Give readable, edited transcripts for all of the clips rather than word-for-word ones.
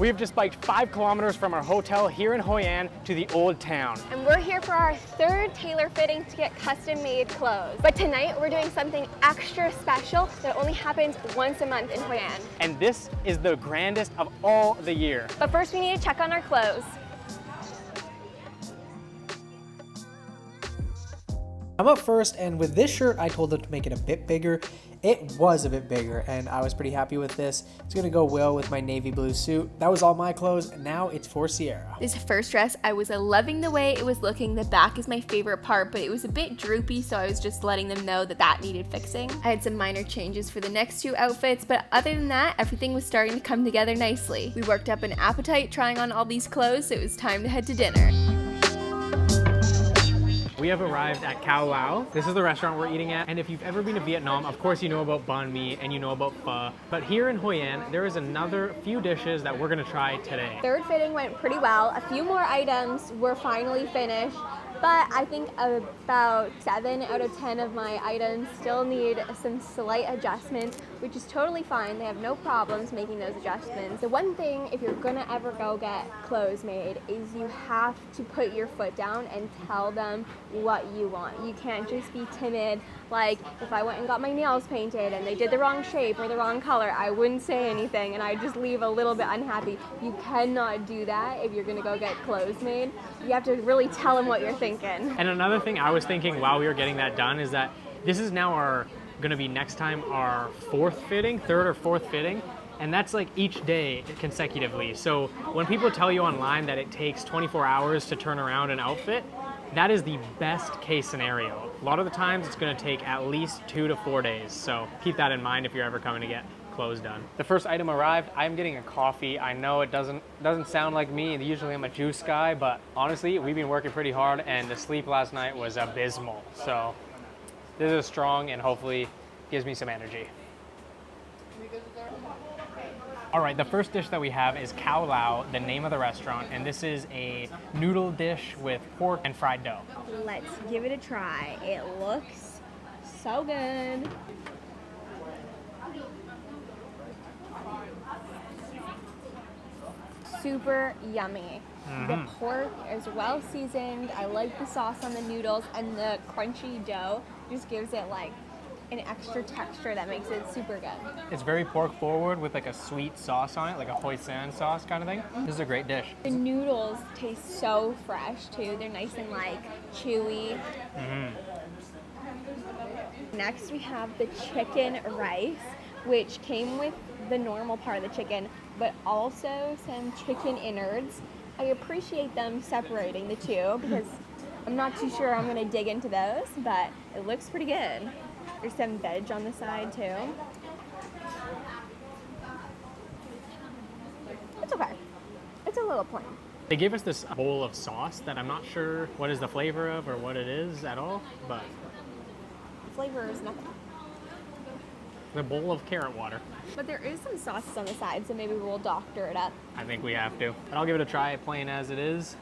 We have just biked 5 kilometers from our hotel here in Hoi An to the old town. And we're here for our 3rd tailor fitting to get custom made clothes. But tonight we're doing something extra special that only happens once a month in Hoi An. And this is the grandest of all the year. But first we need to check on our clothes. I'm up first, and with this shirt, I told them to make it a bit bigger. It was a bit bigger, and I was pretty happy with this. It's gonna go well with my navy blue suit. That was all my clothes, and now it's for Sierra. This first dress, I was loving the way it was looking. The back is my favorite part, but it was a bit droopy, so I was just letting them know that that needed fixing. I had some minor changes for the next 2 outfits, but other than that, everything was starting to come together nicely. We worked up an appetite trying on all these clothes, so it was time to head to dinner. We have arrived at Cao Lầu. This is the restaurant we're eating at. And if you've ever been to Vietnam, of course you know about banh mi and you know about pho. But here in Hoi An, there is another few dishes that we're gonna try today. 3rd fitting went pretty well. A few more items were finally finished, but I think about 7 out of 10 of my items still need some slight adjustments, which is totally fine. They have no problems making those adjustments. The one thing, if you're gonna ever go get clothes made, is you have to put your foot down and tell them what you want. You can't just be timid. Like, if I went and got my nails painted and they did the wrong shape or the wrong color, I wouldn't say anything and I'd just leave a little bit unhappy. You cannot do that if you're gonna go get clothes made. You have to really tell them what you're thinking. And another thing I was thinking while we were getting that done is that this is now gonna be next time our 4th fitting, 3rd or 4th fitting. And that's like each day consecutively. So when people tell you online that it takes 24 hours to turn around an outfit, that is the best case scenario. A lot of the times it's gonna take at least 2 to 4 days. So keep that in mind if you're ever coming to get clothes done. The first item arrived. I'm getting a coffee. I know it doesn't sound like me. Usually I'm a juice guy, but honestly, we've been working pretty hard and the sleep last night was abysmal. So this is strong and hopefully gives me some energy. All right, the first dish that we have is Cao Lầu, the name of the restaurant, and this is a noodle dish with pork and fried dough. Let's give it a try. It looks so good. Super yummy. The pork is well seasoned. I like the sauce on the noodles, and the crunchy dough just gives it like an extra texture that makes it super good. It's very pork forward with like a sweet sauce on it, like a Hoi An sauce kind of thing. This is a great dish. The noodles taste so fresh too. They're nice and like chewy. Next we have the chicken rice, which came with the normal part of the chicken, but also some chicken innards. I appreciate them separating the two because I'm not too sure I'm gonna dig into those, but it looks pretty good. There's some veg on the side too. It's okay. It's a little plain. They gave us this bowl of sauce that I'm not sure what is the flavor of or what it is at all, but Flavor is nothing. the bowl of carrot water. But there is some sauces on the side, so maybe we'll doctor it up. I think we have to. But I'll give it a try, plain as it is.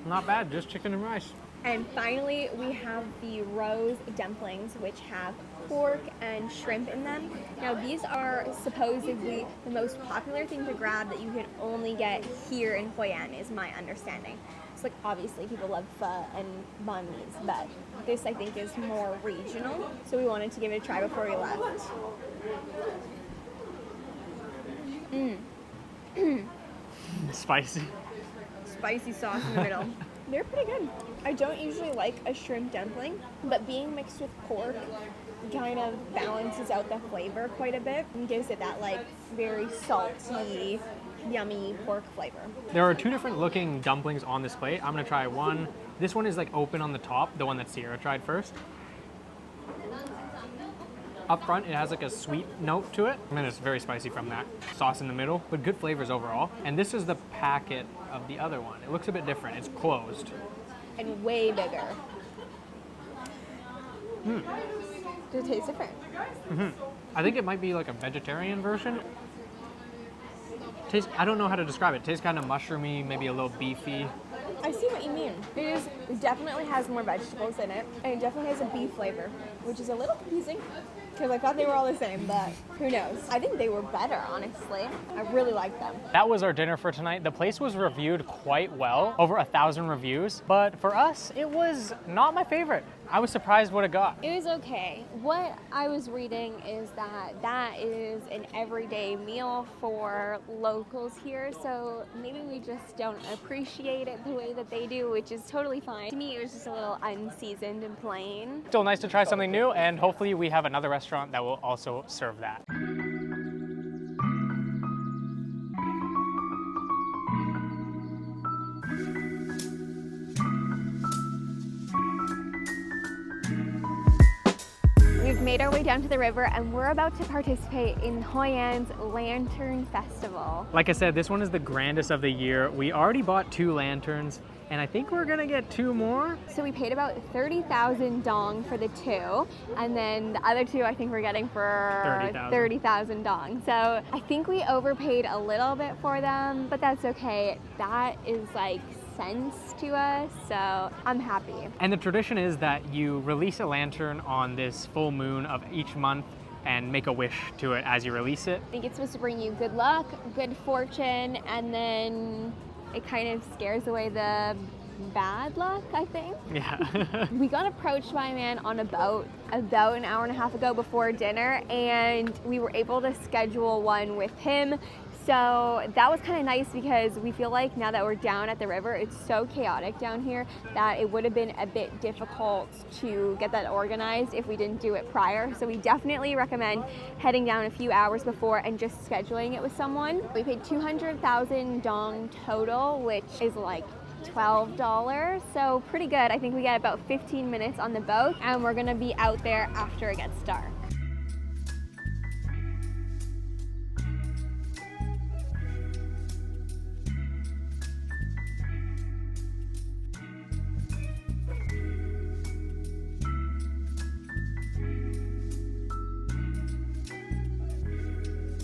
Not bad, just chicken and rice. And finally, we have the rose dumplings, which have pork and shrimp in them. Now, these are supposedly the most popular thing to grab that you can only get here in Hoi An, is my understanding. It's like, obviously, people love pho and banh mi's, but this, I think, is more regional. So we wanted to give it a try before we left. Spicy. Spicy sauce in the middle. They're pretty good. I don't usually like a shrimp dumpling, but being mixed with pork kind of balances out the flavor quite a bit and gives it that like very salty, yummy pork flavor. There are 2 different looking dumplings on this plate. I'm gonna try one. This one is like open on the top, the one that Sierra tried first. Up front, it has like a sweet note to it, and then it's very spicy from that sauce in the middle, but good flavors overall. And this is the packet of the other one. It looks a bit different. It's closed. And way bigger. Does it taste different? I think it might be like a vegetarian version. I don't know how to describe it. It tastes kind of mushroomy, maybe a little beefy. I see what you mean. It definitely has more vegetables in it, and it definitely has a beef flavor, which is a little confusing. because I thought they were all the same, but who knows? I think they were better, honestly. I really like them. That was our dinner for tonight. The place was reviewed quite well, over 1,000 reviews, but for us, it was not my favorite. I was surprised what it got. It was okay. What I was reading is that that is an everyday meal for locals here, so maybe we just don't appreciate it the way that they do, which is totally fine. To me, it was just a little unseasoned and plain. Still nice to try something new, and hopefully we have another restaurant that will also serve that. We've made our way down to the river and we're about to participate in Hoi An's Lantern Festival. Like I said, this one is the grandest of the year. We already bought 2 lanterns, and I think we're gonna get 2 more. So we paid about 30,000 dong for the 2, and then the other 2 I think we're getting for 30,000 dong. So I think we overpaid a little bit for them, but that's okay. That is like cents to us, so I'm happy. And the tradition is that you release a lantern on this full moon of each month and make a wish to it as you release it. I think it's supposed to bring you good luck, good fortune, and then it kind of scares away the bad luck, I think. Yeah. We got approached by a man on a boat about an hour and a half ago before dinner, and we were able to schedule one with him. So that was kind of nice because we feel like now that we're down at the river, it's so chaotic down here that it would have been a bit difficult to get that organized if we didn't do it prior. So we definitely recommend heading down a few hours before and just scheduling it with someone. We paid 200,000 dong total, which is like $12, so pretty good. I think we get about 15 minutes on the boat, and we're gonna be out there after it gets dark.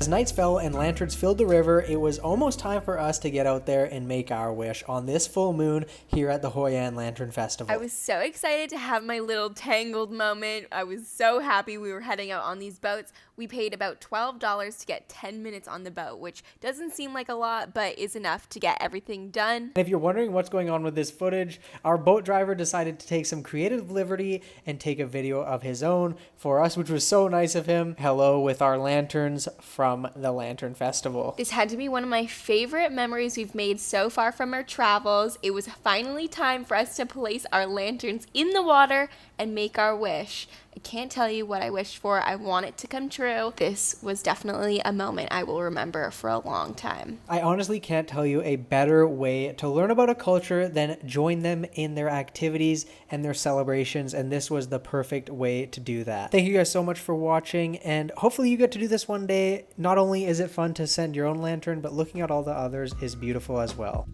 As nights fell and lanterns filled the river, it was almost time for us to get out there and make our wish on this full moon here at the Hoi An Lantern Festival. I was so excited to have my little tangled moment. I was so happy we were heading out on these boats. We paid about $12 to get 10 minutes on the boat, which doesn't seem like a lot, but is enough to get everything done. And if you're wondering what's going on with this footage, our boat driver decided to take some creative liberty and take a video of his own for us, which was so nice of him. Hello with our lanterns from the Lantern Festival. This had to be one of my favorite memories we've made so far from our travels. It was finally time for us to place our lanterns in the water and make our wish. I can't tell you what I wished for. I want it to come true. This was definitely a moment I will remember for a long time. I honestly can't tell you a better way to learn about a culture than join them in their activities and their celebrations, and this was the perfect way to do that. Thank you guys so much for watching, and hopefully you get to do this one day. Not only is it fun to send your own lantern, but looking at all the others is beautiful as well.